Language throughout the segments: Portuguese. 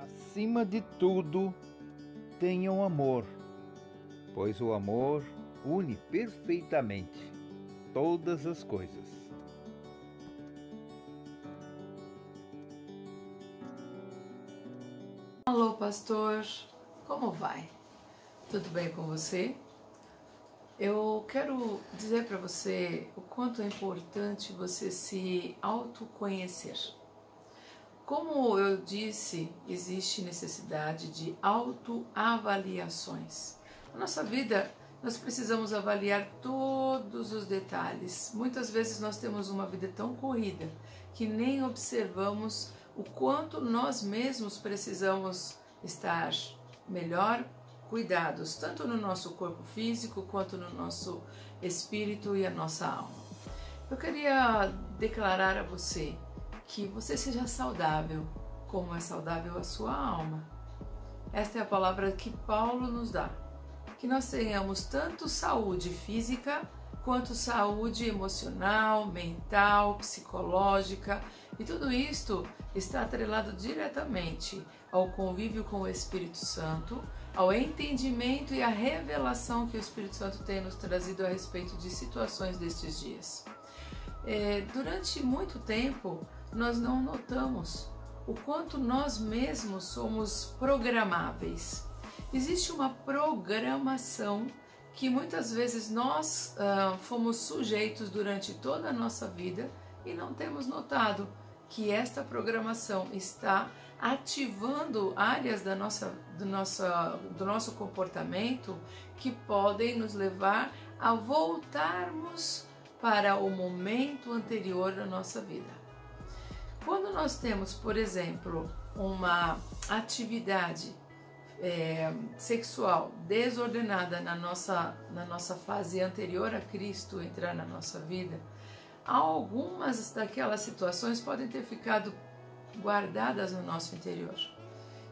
Acima de tudo, tenham amor, pois o amor une perfeitamente todas as coisas. Alô, pastor, como vai? Tudo bem com você? Eu quero dizer para você o quanto é importante você se autoconhecer. Como eu disse, existe necessidade de autoavaliações. Na nossa vida, nós precisamos avaliar todos os detalhes. Muitas vezes nós temos uma vida tão corrida que nem observamos o quanto nós mesmos precisamos estar melhor cuidados, tanto no nosso corpo físico quanto no nosso espírito e a nossa alma. Eu queria declarar a você que você seja saudável, como é saudável a sua alma. Esta é a palavra que Paulo nos dá. Que nós tenhamos tanto saúde física, quanto saúde emocional, mental, psicológica, e tudo isto está atrelado diretamente ao convívio com o Espírito Santo, ao entendimento e à revelação que o Espírito Santo tem nos trazido a respeito de situações destes dias. Durante muito tempo, nós não notamos o quanto nós mesmos somos programáveis. Existe uma programação que muitas vezes nós fomos sujeitos durante toda a nossa vida e não temos notado que esta programação está ativando áreas do nosso comportamento que podem nos levar a voltarmos para o momento anterior da nossa vida. Quando nós temos, por exemplo, uma atividade sexual desordenada na nossa fase anterior a Cristo entrar na nossa vida, algumas daquelas situações podem ter ficado guardadas no nosso interior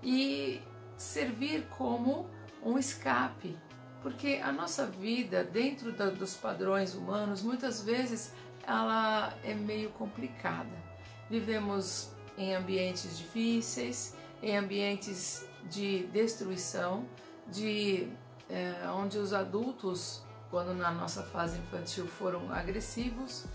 e servir como um escape, porque a nossa vida dentro dos padrões humanos muitas vezes ela é meio complicada. Vivemos em ambientes difíceis, em ambientes de destruição, onde os adultos, quando na nossa fase infantil foram agressivos,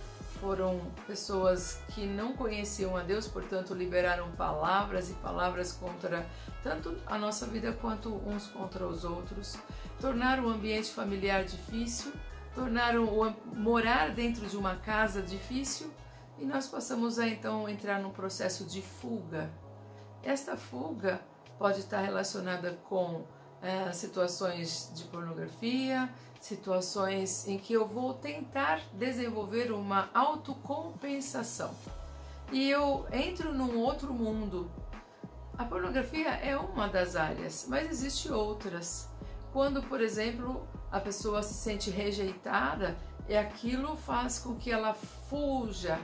foram pessoas que não conheciam a Deus, portanto liberaram palavras e palavras contra tanto a nossa vida quanto uns contra os outros, tornaram o ambiente familiar difícil, tornaram morar dentro de uma casa difícil, e nós passamos a então entrar num processo de fuga. Esta fuga pode estar relacionada com situações de pornografia, situações em que eu vou tentar desenvolver uma autocompensação e eu entro num outro mundo. A pornografia é uma das áreas, mas existem outras. Quando, por exemplo, a pessoa se sente rejeitada, aquilo faz com que ela fuja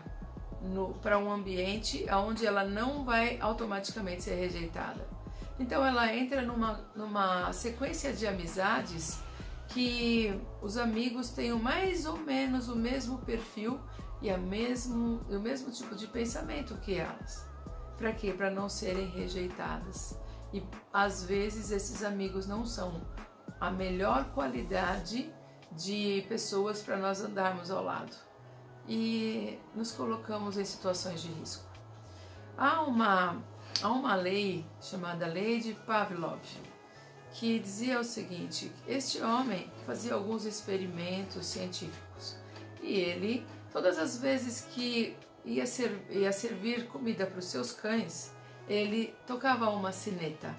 para um ambiente onde ela não vai automaticamente ser rejeitada. Então ela entra numa sequência de amizades que os amigos tenham mais ou menos o mesmo perfil e o mesmo tipo de pensamento que elas. Para quê? Para não serem rejeitadas. E às vezes esses amigos não são a melhor qualidade de pessoas para nós andarmos ao lado. E nos colocamos em situações de risco. Há uma lei chamada Lei de Pavlov, que dizia o seguinte: este homem fazia alguns experimentos científicos e ele, todas as vezes que ia servir comida para os seus cães, ele tocava uma sineta.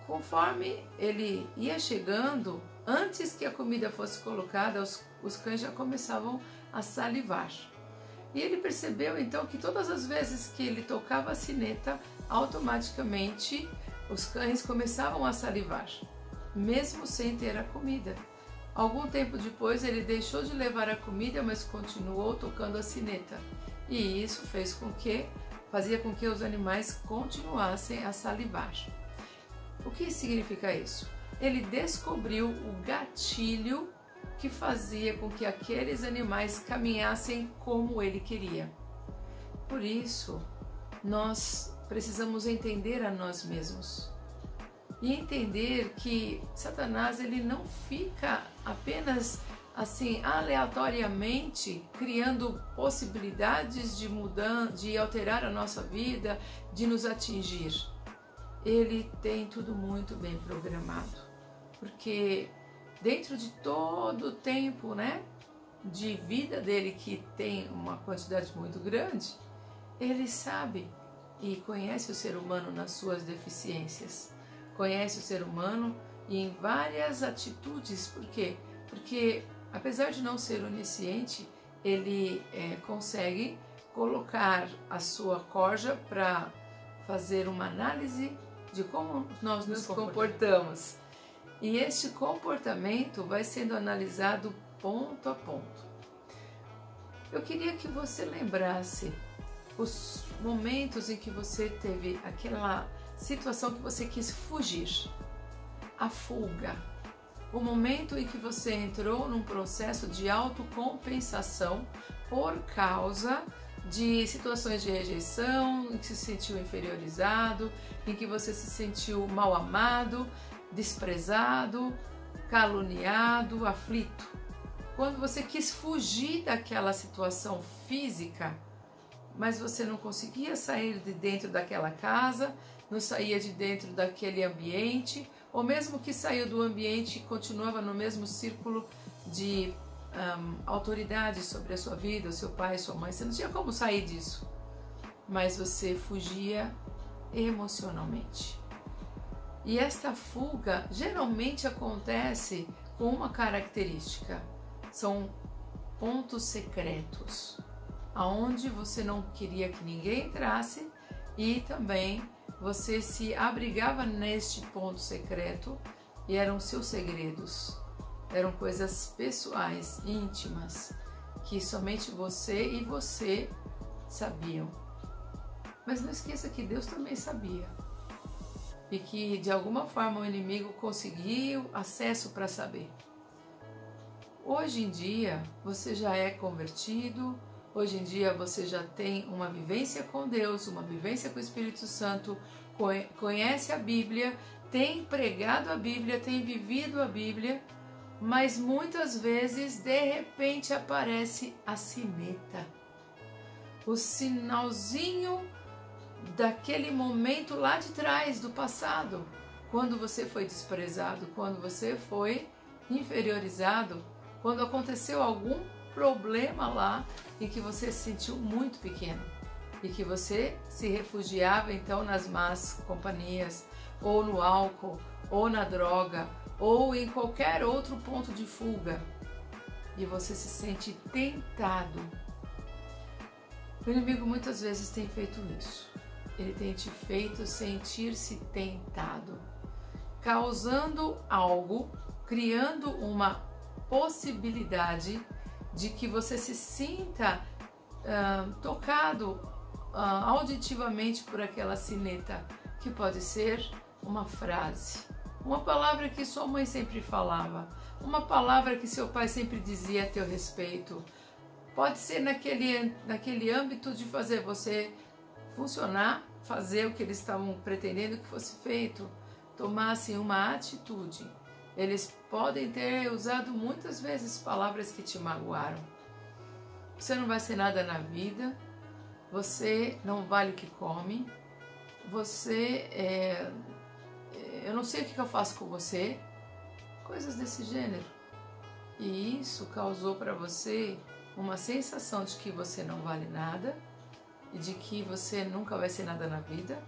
Conforme ele ia chegando, antes que a comida fosse colocada, os cães já começavam a salivar. E ele percebeu então que todas as vezes que ele tocava a sineta, automaticamente os cães começavam a salivar, mesmo sem ter a comida. Algum tempo depois ele deixou de levar a comida, mas continuou tocando a sineta. E isso fazia com que os animais continuassem a salivar. O que significa isso? Ele descobriu o gatilho que fazia com que aqueles animais caminhassem como ele queria. Por isso, nós precisamos entender a nós mesmos e entender que Satanás ele não fica apenas assim aleatoriamente criando possibilidades de mudança, de alterar a nossa vida, de nos atingir. Ele tem tudo muito bem programado, porque dentro de todo o tempo, né, de vida dele, que tem uma quantidade muito grande, ele sabe e conhece o ser humano nas suas deficiências, conhece o ser humano em várias atitudes. Por quê? Porque apesar de não ser onisciente, ele consegue colocar a sua corja para fazer uma análise de como nós nos comportamos. E este comportamento vai sendo analisado ponto a ponto. Eu queria que você lembrasse os momentos em que você teve aquela situação que você quis fugir, a fuga, o momento em que você entrou num processo de autocompensação por causa de situações de rejeição, em que se sentiu inferiorizado, em que você se sentiu mal amado, desprezado, caluniado, aflito. Quando você quis fugir daquela situação física, mas você não conseguia sair de dentro daquela casa, não saía de dentro daquele ambiente, ou mesmo que saiu do ambiente e continuava no mesmo círculo de autoridade sobre a sua vida, o seu pai, sua mãe, você não tinha como sair disso, mas você fugia emocionalmente. E esta fuga geralmente acontece com uma característica, são pontos secretos, aonde você não queria que ninguém entrasse e também você se abrigava neste ponto secreto e eram seus segredos, eram coisas pessoais, íntimas, que somente você e você sabiam. Mas não esqueça que Deus também sabia e que de alguma forma o inimigo conseguiu acesso para saber. Hoje em dia você já é convertido, hoje em dia você já tem uma vivência com Deus, uma vivência com o Espírito Santo, conhece a Bíblia, tem pregado a Bíblia, tem vivido a Bíblia, mas muitas vezes de repente aparece a sineta, o sinalzinho daquele momento lá de trás, do passado, quando você foi desprezado, quando você foi inferiorizado, quando aconteceu algum problema lá em que você se sentiu muito pequeno e que você se refugiava então nas más companhias, ou no álcool, ou na droga, ou em qualquer outro ponto de fuga, e você se sente tentado. O inimigo muitas vezes tem feito isso. Ele tem te feito sentir-se tentado, causando algo, criando uma possibilidade de que você se sinta tocado auditivamente por aquela sineta, que pode ser uma frase, uma palavra que sua mãe sempre falava, uma palavra que seu pai sempre dizia a teu respeito. Pode ser naquele âmbito de fazer você funcionar, fazer o que eles estavam pretendendo que fosse feito, tomassem uma atitude. Eles podem ter usado muitas vezes palavras que te magoaram. Você não vai ser nada na vida, você não vale o que come, eu não sei o que eu faço com você, coisas desse gênero. E isso causou para você uma sensação de que você não vale nada e de que você nunca vai ser nada na vida.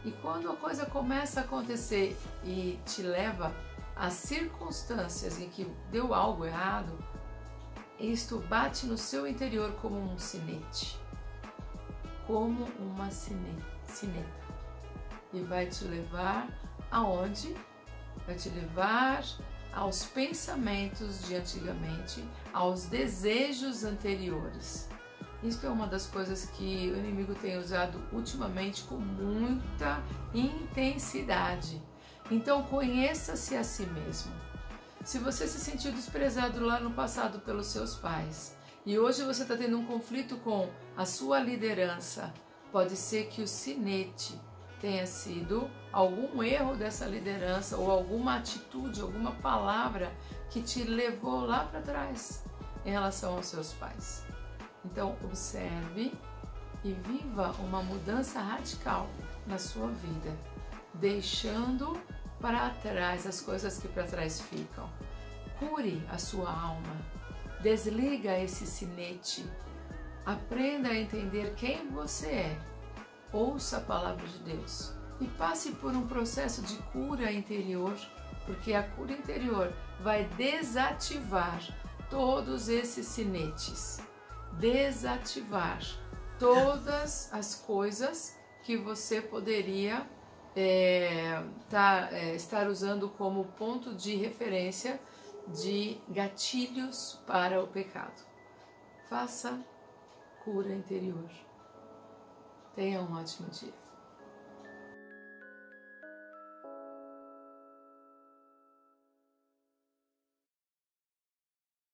E quando a coisa começa a acontecer e te leva às circunstâncias em que deu algo errado, isto bate no seu interior como um sinete, como uma sineta, e vai te levar aonde? Vai te levar aos pensamentos de antigamente, aos desejos anteriores. Isso é uma das coisas que o inimigo tem usado ultimamente com muita intensidade. Então conheça-se a si mesmo. Se você se sentiu desprezado lá no passado pelos seus pais e hoje você está tendo um conflito com a sua liderança, Pode ser que o sinete tenha sido algum erro dessa liderança ou alguma atitude, alguma palavra que te levou lá para trás em relação aos seus pais. Então, observe e viva uma mudança radical na sua vida, deixando para trás as coisas que para trás ficam. Cure a sua alma, desliga esse sinete, aprenda a entender quem você é, ouça a palavra de Deus e passe por um processo de cura interior, porque a cura interior vai desativar todos esses sinetes, desativar todas as coisas que você poderia estar usando como ponto de referência de gatilhos para o pecado. Faça cura interior. Tenha um ótimo dia.